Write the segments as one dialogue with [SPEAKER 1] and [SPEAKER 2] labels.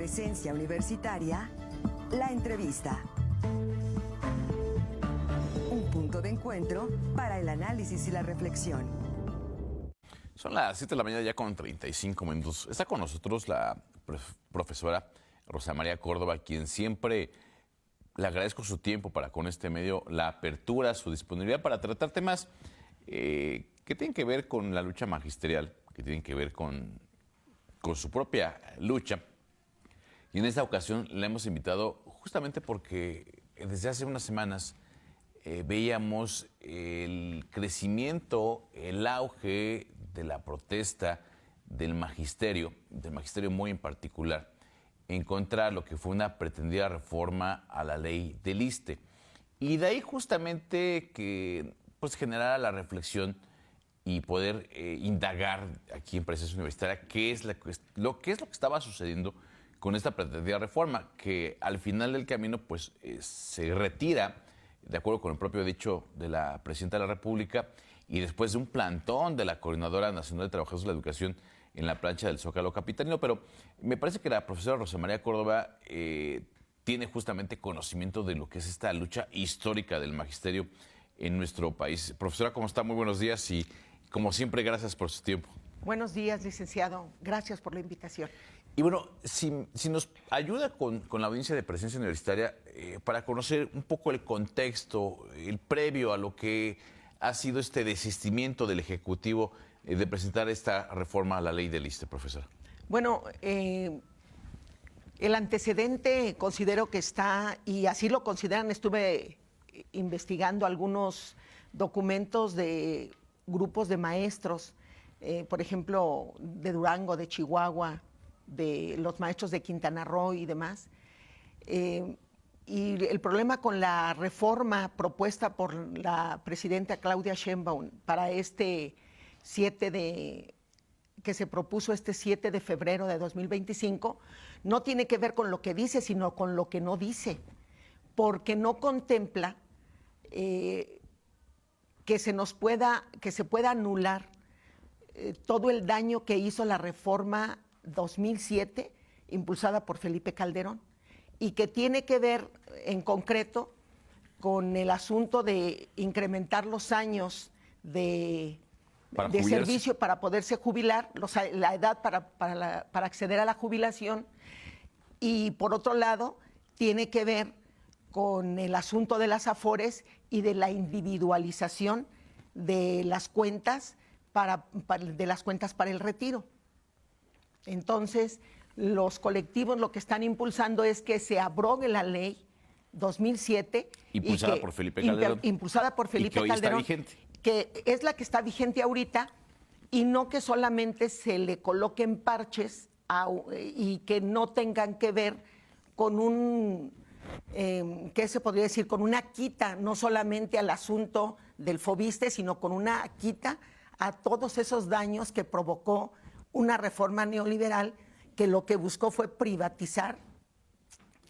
[SPEAKER 1] Presencia Universitaria, la entrevista. Un punto de encuentro para el análisis y la reflexión.
[SPEAKER 2] Son las 7 de la mañana ya con 35 minutos. Está con nosotros la profesora Rosa María Córdoba, quien siempre le agradezco su tiempo para con este medio, la apertura, su disponibilidad para tratar temas que tienen que ver con la lucha magisterial, que tienen que ver con su propia lucha. Y en esta ocasión la hemos invitado justamente porque desde hace unas semanas veíamos el crecimiento, el auge de la protesta del magisterio muy en particular, en contra de lo que fue una pretendida reforma a la ley del ISSSTE. Y de ahí justamente que pues generara la reflexión y poder indagar aquí en Presencia Universitaria qué es lo que estaba sucediendo con esta pretendida reforma, que al final del camino pues se retira, de acuerdo con el propio dicho de la Presidenta de la República, y después de un plantón de la Coordinadora Nacional de Trabajadores de la Educación en la plancha del Zócalo capitalino. Pero me parece que la profesora Rosa María Córdoba tiene justamente conocimiento de lo que es esta lucha histórica del magisterio en nuestro país. Profesora, ¿cómo está? Muy buenos días y, como siempre, gracias por su tiempo.
[SPEAKER 3] Buenos días, licenciado. Gracias por la invitación.
[SPEAKER 2] Y bueno, si nos ayuda con la audiencia de Presencia Universitaria para conocer un poco el contexto, el previo a lo que ha sido este desistimiento del Ejecutivo de presentar esta reforma a la ley del ISSSTE, profesora.
[SPEAKER 3] Bueno, el antecedente considero que está, y así lo consideran, estuve investigando algunos documentos de grupos de maestros, por ejemplo, de Durango, de Chihuahua, de los maestros de Quintana Roo y demás. Y el problema con la reforma propuesta por la presidenta Claudia Sheinbaum para que se propuso este 7 de febrero de 2025, no tiene que ver con lo que dice, sino con lo que no dice, porque no contempla que se pueda anular todo el daño que hizo la reforma 2007, impulsada por Felipe Calderón, y que tiene que ver en concreto con el asunto de incrementar los años de servicio para poderse jubilar, la edad para acceder a la jubilación, y por otro lado tiene que ver con el asunto de las afores y de la individualización de las cuentas para el retiro. Entonces, los colectivos lo que están impulsando es que se abrogue la ley 2007.
[SPEAKER 2] Impulsada por Felipe Calderón.
[SPEAKER 3] Impulsada por Felipe
[SPEAKER 2] Calderón.
[SPEAKER 3] Calderón.
[SPEAKER 2] Está vigente.
[SPEAKER 3] Que es la que está vigente ahorita, y no que solamente se le coloquen parches y que no tengan que ver con ¿qué se podría decir? Con una quita, no solamente al asunto del FOBISSSTE, sino con una quita a todos esos daños que provocó una reforma neoliberal que lo que buscó fue privatizar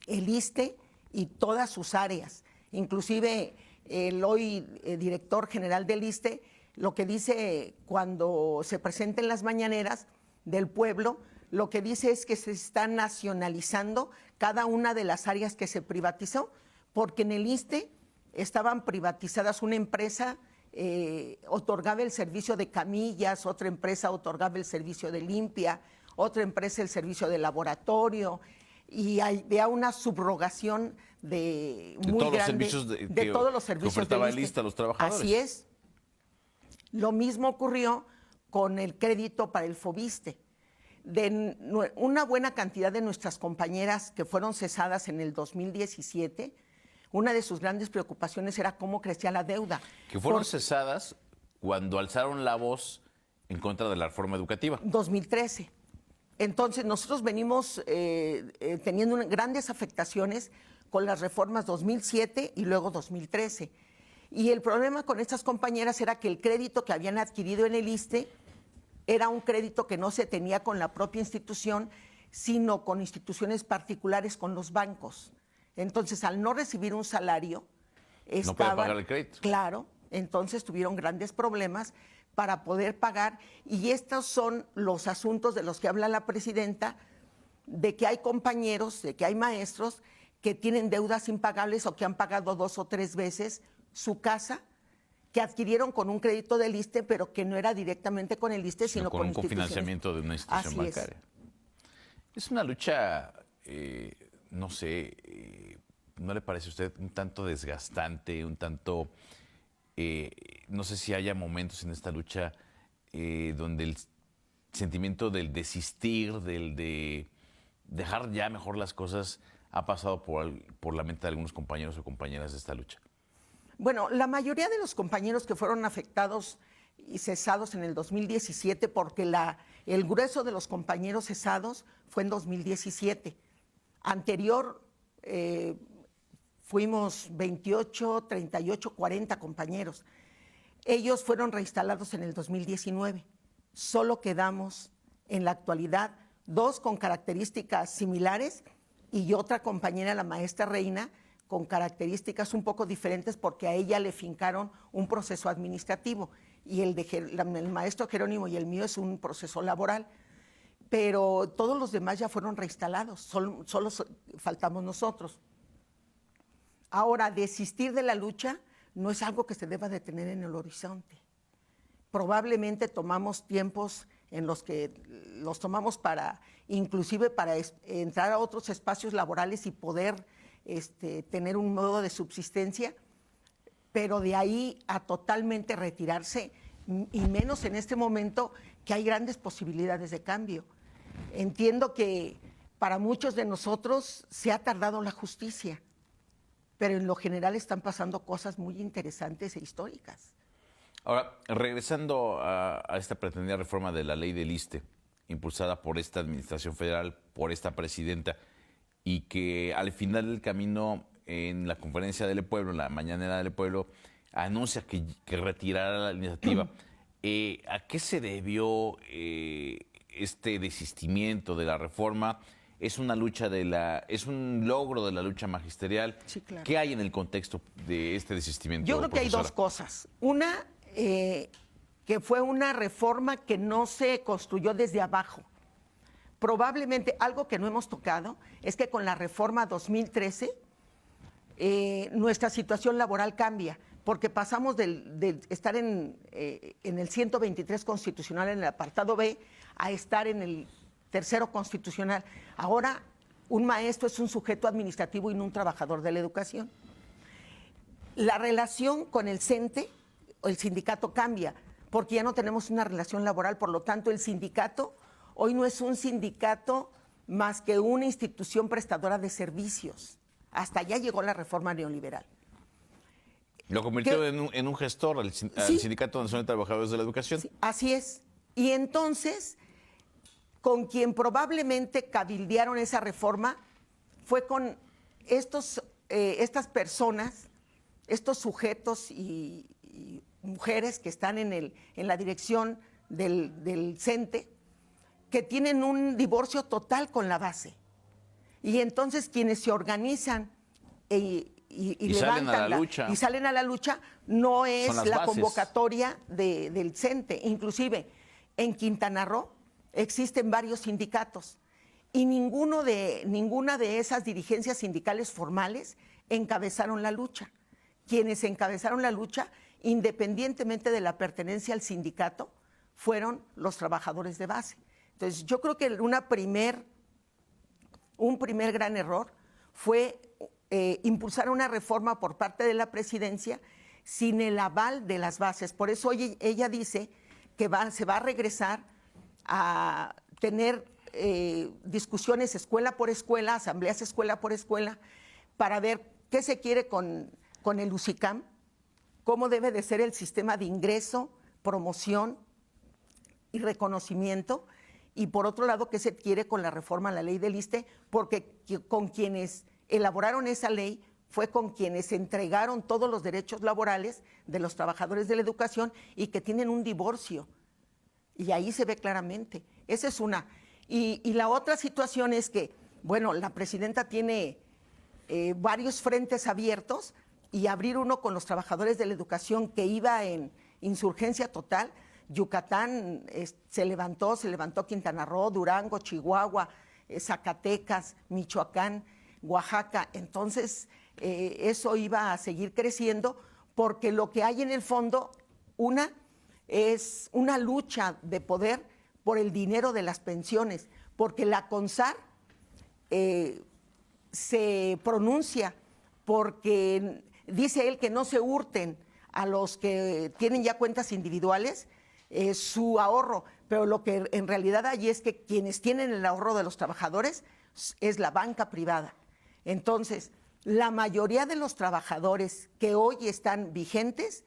[SPEAKER 3] el ISSSTE y todas sus áreas. Inclusive el hoy director general del ISSSTE lo que dice cuando se presenten las mañaneras del pueblo, lo que dice es que se está nacionalizando cada una de las áreas que se privatizó, porque en el ISSSTE estaban privatizadas. Una empresa otorgaba el servicio de camillas, otra empresa otorgaba el servicio de limpia, otra empresa el servicio de laboratorio, y había una subrogación muy grande de todos los servicios
[SPEAKER 2] que ofertaba el ISSSTE a los trabajadores.
[SPEAKER 3] Así es. Lo mismo ocurrió con el crédito para el FOBISSSTE. Una buena cantidad de nuestras compañeras que fueron cesadas en el 2017, una de sus grandes preocupaciones era cómo crecía la deuda.
[SPEAKER 2] Que fueron cesadas cuando alzaron la voz en contra de la reforma educativa.
[SPEAKER 3] 2013. Entonces, nosotros venimos teniendo grandes afectaciones con las reformas 2007 y luego 2013. Y el problema con estas compañeras era que el crédito que habían adquirido en el ISSSTE era un crédito que no se tenía con la propia institución, sino con instituciones particulares, con los bancos. Entonces, al no recibir un salario,
[SPEAKER 2] no puede pagar el crédito.
[SPEAKER 3] Claro, entonces tuvieron grandes problemas para poder pagar, y estos son los asuntos de los que habla la presidenta, de que hay compañeros, de que hay maestros que tienen deudas impagables o que han pagado 2 o 3 veces su casa, que adquirieron con un crédito del ISSSTE, pero que no era directamente con el ISSSTE, sino
[SPEAKER 2] con un cofinanciamiento de una institución bancaria. Es una lucha, no sé, ¿no le parece a usted un tanto desgastante, un tanto, no sé si haya momentos en esta lucha donde el sentimiento del desistir, del de dejar ya mejor las cosas, ha pasado por la mente de algunos compañeros o compañeras de esta lucha?
[SPEAKER 3] Bueno, la mayoría de los compañeros que fueron afectados y cesados en el 2017, porque el grueso de los compañeros cesados fue en 2017. Anterior fuimos 28, 38, 40 compañeros. Ellos fueron reinstalados en el 2019. Solo quedamos en la actualidad 2 con características similares y otra compañera, la maestra Reina, con características un poco diferentes porque a ella le fincaron un proceso administrativo y el maestro Jerónimo y el mío es un proceso laboral. Pero todos los demás ya fueron reinstalados, solo faltamos nosotros. Ahora, desistir de la lucha no es algo que se deba de tener en el horizonte. Probablemente tomamos tiempos en los que los tomamos inclusive para entrar a otros espacios laborales y poder tener un modo de subsistencia, pero de ahí a totalmente retirarse, y menos en este momento que hay grandes posibilidades de cambio. Entiendo que para muchos de nosotros se ha tardado la justicia, pero en lo general están pasando cosas muy interesantes e históricas.
[SPEAKER 2] Ahora, regresando a esta pretendida reforma de la ley del ISSSTE, impulsada por esta administración federal, por esta presidenta, y que al final del camino, en la conferencia del pueblo, en la mañanera del pueblo, anuncia que retirará la iniciativa. ¿A qué se debió este desistimiento de la reforma? ¿Es una lucha es un logro de la lucha magisterial?
[SPEAKER 3] Sí, claro.
[SPEAKER 2] ¿Qué hay en el contexto de este desistimiento,
[SPEAKER 3] Yo creo que hay
[SPEAKER 2] profesora?
[SPEAKER 3] 2 cosas. Una, que fue una reforma que no se construyó desde abajo. Probablemente algo que no hemos tocado es que con la reforma 2013 nuestra situación laboral cambia, porque pasamos de estar en el 123 constitucional en el apartado B a estar en el tercero constitucional. Ahora un maestro es un sujeto administrativo y no un trabajador de la educación. La relación con el CENTE, el sindicato, cambia, porque ya no tenemos una relación laboral, por lo tanto el sindicato hoy no es un sindicato más que una institución prestadora de servicios. Hasta allá llegó la reforma neoliberal.
[SPEAKER 2] Lo convirtió en un gestor al
[SPEAKER 3] Sí.
[SPEAKER 2] Sindicato Nacional de Trabajadores de la Educación.
[SPEAKER 3] Sí, así es. Y entonces, con quien probablemente cabildearon esa reforma fue con estas personas, estos sujetos y mujeres que están en la dirección del CENTE, que tienen un divorcio total con la base. Y entonces quienes se organizan y
[SPEAKER 2] salen
[SPEAKER 3] levantan
[SPEAKER 2] a la lucha.
[SPEAKER 3] y salen a la lucha no es
[SPEAKER 2] Son las
[SPEAKER 3] la
[SPEAKER 2] bases.
[SPEAKER 3] convocatoria del CENTE. Inclusive en Quintana Roo existen varios sindicatos y ninguna de esas dirigencias sindicales formales encabezaron la lucha. Quienes encabezaron la lucha, independientemente de la pertenencia al sindicato, fueron los trabajadores de base. Entonces, yo creo que un primer gran error fue impulsar una reforma por parte de la presidencia sin el aval de las bases. Por eso hoy ella dice que se va a regresar a tener discusiones escuela por escuela, asambleas escuela por escuela, para ver qué se quiere con el UCICAM, cómo debe de ser el sistema de ingreso, promoción y reconocimiento, y por otro lado, qué se quiere con la reforma a la ley del ISSSTE, porque con quienes elaboraron esa ley fue con quienes entregaron todos los derechos laborales de los trabajadores de la educación y que tienen un divorcio. Y ahí se ve claramente. Esa es una. Y la otra situación es que, bueno, la presidenta tiene varios frentes abiertos, y abrir uno con los trabajadores de la educación que iba en insurgencia total. Yucatán se levantó Quintana Roo, Durango, Chihuahua, Zacatecas, Michoacán, Oaxaca. Entonces, eso iba a seguir creciendo porque lo que hay en el fondo, es una lucha de poder por el dinero de las pensiones, porque la CONSAR se pronuncia porque dice él que no se hurten a los que tienen ya cuentas individuales su ahorro, pero lo que en realidad hay es que quienes tienen el ahorro de los trabajadores es la banca privada. Entonces, la mayoría de los trabajadores que hoy están vigentes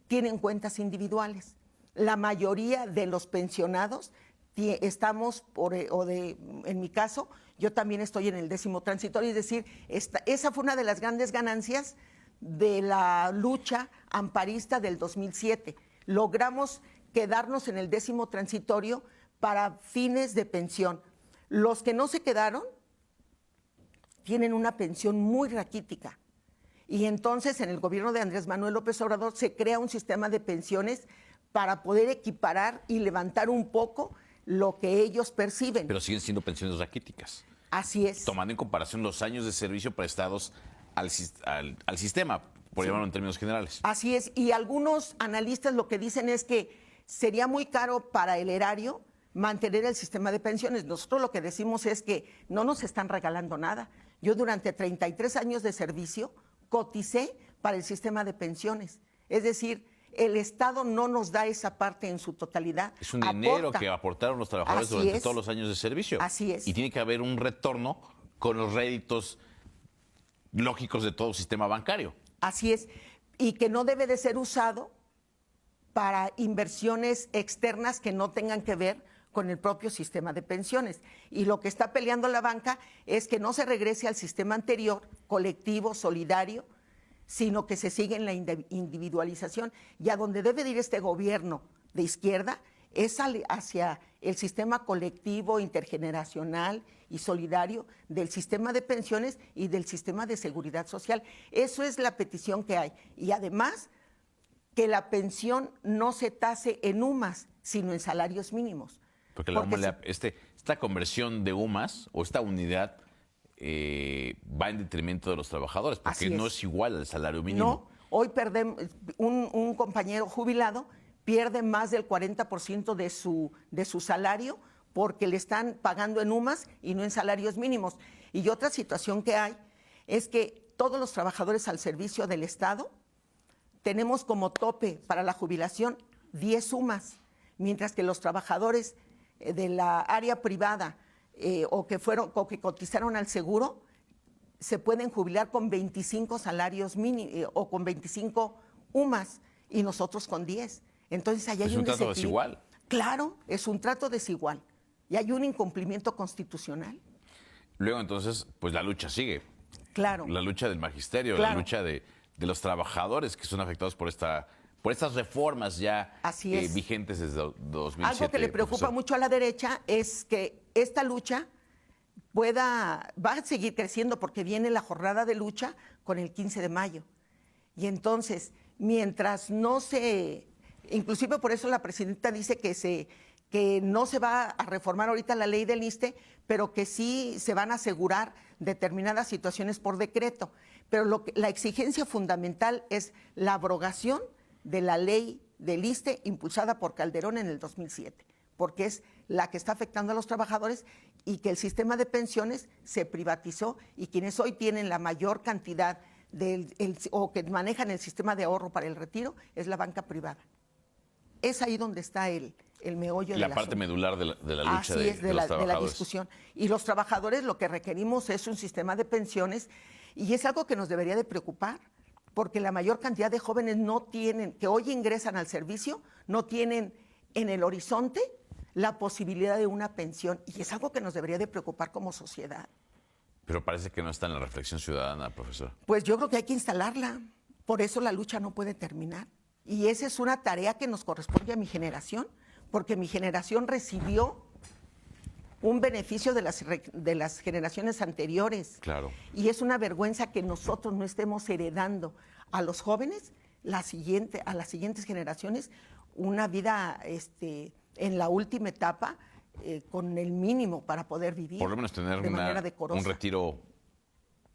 [SPEAKER 3] tienen cuentas individuales. La mayoría de los pensionados estamos, en mi caso, yo también estoy en el 10º transitorio, es decir, esa fue una de las grandes ganancias de la lucha amparista del 2007. Logramos quedarnos en el 10º transitorio para fines de pensión. Los que no se quedaron tienen una pensión muy raquítica. Y entonces en el gobierno de Andrés Manuel López Obrador se crea un sistema de pensiones para poder equiparar y levantar un poco lo que ellos perciben.
[SPEAKER 2] Pero siguen siendo pensiones raquíticas.
[SPEAKER 3] Así es.
[SPEAKER 2] Tomando en comparación los años de servicio prestados al sistema, por llamarlo en términos generales.
[SPEAKER 3] Así es. Y algunos analistas lo que dicen es que sería muy caro para el erario mantener el sistema de pensiones. Nosotros lo que decimos es que no nos están regalando nada. Yo durante 33 años de servicio coticé para el sistema de pensiones. Es decir, el Estado no nos da esa parte en su totalidad.
[SPEAKER 2] Es un dinero que aportaron los trabajadores durante todos los años de servicio.
[SPEAKER 3] Así es.
[SPEAKER 2] Y tiene que haber un retorno con los réditos lógicos de todo sistema bancario.
[SPEAKER 3] Así es. Y que no debe de ser usado para inversiones externas que no tengan que ver con el propio sistema de pensiones. Y lo que está peleando la banca es que no se regrese al sistema anterior, colectivo, solidario, sino que se siga en la individualización. Y a donde debe de ir este gobierno de izquierda es hacia el sistema colectivo, intergeneracional y solidario del sistema de pensiones y del sistema de seguridad social. Eso es la petición que hay. Y además, que la pensión no se tase en UMAS, sino en salarios mínimos.
[SPEAKER 2] Porque esta conversión de UMAS o esta unidad va en detrimento de los trabajadores, porque no es igual al salario mínimo.
[SPEAKER 3] No, hoy perdemos, un compañero jubilado pierde más del 40% de su salario porque le están pagando en UMAS y no en salarios mínimos. Y otra situación que hay es que todos los trabajadores al servicio del Estado tenemos como tope para la jubilación 10 UMAS, mientras que los trabajadores de la área privada o que cotizaron al seguro se pueden jubilar con 25 salarios mínimos o con 25 UMAS y nosotros con 10. Entonces ahí hay un
[SPEAKER 2] trato desigual.
[SPEAKER 3] Claro, es un trato desigual y hay un incumplimiento constitucional.
[SPEAKER 2] Luego entonces, pues la lucha sigue.
[SPEAKER 3] Claro.
[SPEAKER 2] La lucha del magisterio,
[SPEAKER 3] claro.
[SPEAKER 2] La lucha de los trabajadores que son afectados por estas reformas ya vigentes desde 2007.
[SPEAKER 3] Algo que le preocupa mucho a la derecha es que esta lucha va a seguir creciendo porque viene la jornada de lucha con el 15 de mayo. Y entonces, mientras no inclusive por eso la presidenta dice que no se va a reformar ahorita la ley del ISSSTE, pero que sí se van a asegurar determinadas situaciones por decreto. Pero la exigencia fundamental es la abrogación de la ley del ISSSTE impulsada por Calderón en el 2007, porque es la que está afectando a los trabajadores y que el sistema de pensiones se privatizó y quienes hoy tienen la mayor cantidad o que manejan el sistema de ahorro para el retiro es la banca privada. Es ahí donde está el meollo de
[SPEAKER 2] la parte medular de la lucha de los trabajadores.
[SPEAKER 3] De la discusión. Y los trabajadores lo que requerimos es un sistema de pensiones y es algo que nos debería de preocupar, porque la mayor cantidad de jóvenes que hoy ingresan al servicio, no tienen en el horizonte la posibilidad de una pensión. Y es algo que nos debería de preocupar como sociedad.
[SPEAKER 2] Pero parece que no está en la reflexión ciudadana, profesor.
[SPEAKER 3] Pues yo creo que hay que instalarla. Por eso la lucha no puede terminar. Y esa es una tarea que nos corresponde a mi generación, porque mi generación recibió un beneficio de las generaciones anteriores.
[SPEAKER 2] Claro.
[SPEAKER 3] Y es una vergüenza que nosotros no estemos heredando a los jóvenes, a las siguientes generaciones, una vida en la última etapa con el mínimo para poder vivir.
[SPEAKER 2] Por lo menos tener
[SPEAKER 3] de manera decorosa.
[SPEAKER 2] un retiro,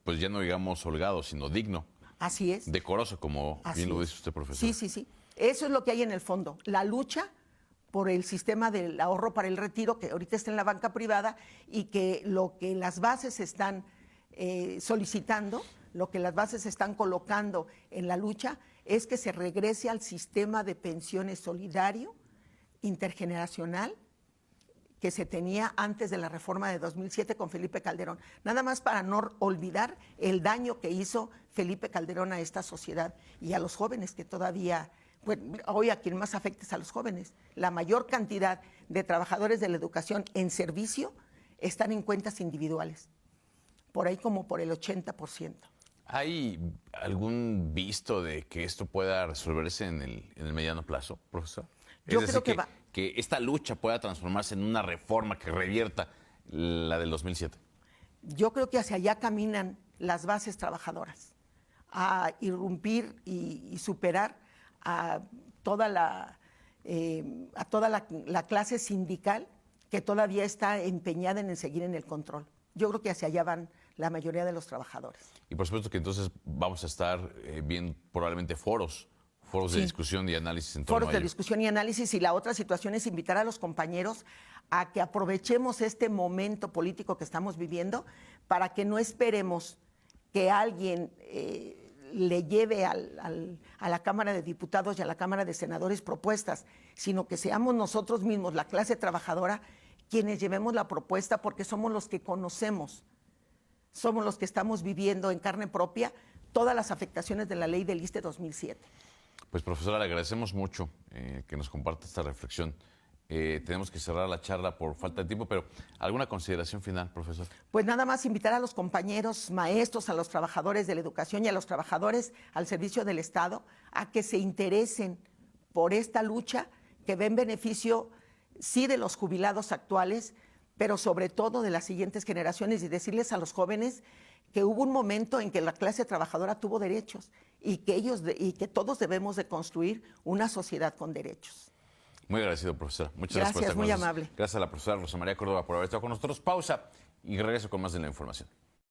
[SPEAKER 2] pues ya no digamos holgado, sino digno.
[SPEAKER 3] Así es.
[SPEAKER 2] Decoroso, como
[SPEAKER 3] Así
[SPEAKER 2] bien lo
[SPEAKER 3] es.
[SPEAKER 2] dice usted, profesor.
[SPEAKER 3] Sí, sí, sí. Eso es lo que hay en el fondo. La lucha por el sistema del ahorro para el retiro, que ahorita está en la banca privada, y que lo que las bases están solicitando, lo que las bases están colocando en la lucha, es que se regrese al sistema de pensiones solidario, intergeneracional, que se tenía antes de la reforma de 2007 con Felipe Calderón. Nada más para no olvidar el daño que hizo Felipe Calderón a esta sociedad y a los jóvenes que todavía, bueno, hoy a quien más afecta es a los jóvenes. La mayor cantidad de trabajadores de la educación en servicio están en cuentas individuales, por ahí como por el 80%.
[SPEAKER 2] ¿Hay algún visto de que esto pueda resolverse en el mediano plazo, profesor?
[SPEAKER 3] Yo
[SPEAKER 2] Es
[SPEAKER 3] creo
[SPEAKER 2] decir,
[SPEAKER 3] que va.
[SPEAKER 2] Que esta lucha pueda transformarse en una reforma que revierta la del 2007.
[SPEAKER 3] Yo creo que hacia allá caminan las bases trabajadoras, a irrumpir y superar a toda la clase sindical que todavía está empeñada en seguir en el control. Yo creo que hacia allá van la mayoría de los trabajadores.
[SPEAKER 2] Y por supuesto que entonces vamos a estar viendo probablemente foros de
[SPEAKER 3] Sí.
[SPEAKER 2] discusión y análisis en torno
[SPEAKER 3] Foros
[SPEAKER 2] a
[SPEAKER 3] de
[SPEAKER 2] ello.
[SPEAKER 3] discusión y análisis, y la otra situación es invitar a los compañeros a que aprovechemos este momento político que estamos viviendo para que no esperemos que alguien le lleve a la Cámara de Diputados y a la Cámara de Senadores propuestas, sino que seamos nosotros mismos, la clase trabajadora, quienes llevemos la propuesta, porque somos los que conocemos, somos los que estamos viviendo en carne propia todas las afectaciones de la ley del ISSSTE 2007.
[SPEAKER 2] Pues profesora, le agradecemos mucho que nos comparta esta reflexión. Tenemos que cerrar la charla por falta de tiempo, pero ¿alguna consideración final, profesor?
[SPEAKER 3] Pues nada más invitar a los compañeros maestros, a los trabajadores de la educación y a los trabajadores al servicio del Estado a que se interesen por esta lucha que ve en beneficio, sí, de los jubilados actuales, pero sobre todo de las siguientes generaciones, y decirles a los jóvenes que hubo un momento en que la clase trabajadora tuvo derechos y que todos debemos de construir una sociedad con derechos.
[SPEAKER 2] Muy agradecido, profesora. Muchas gracias por
[SPEAKER 3] Gracias,
[SPEAKER 2] estar con
[SPEAKER 3] muy
[SPEAKER 2] nosotros.
[SPEAKER 3] amable.
[SPEAKER 2] Gracias a la profesora Rosa María Córdoba por haber estado con nosotros. Pausa y regreso con más de la información.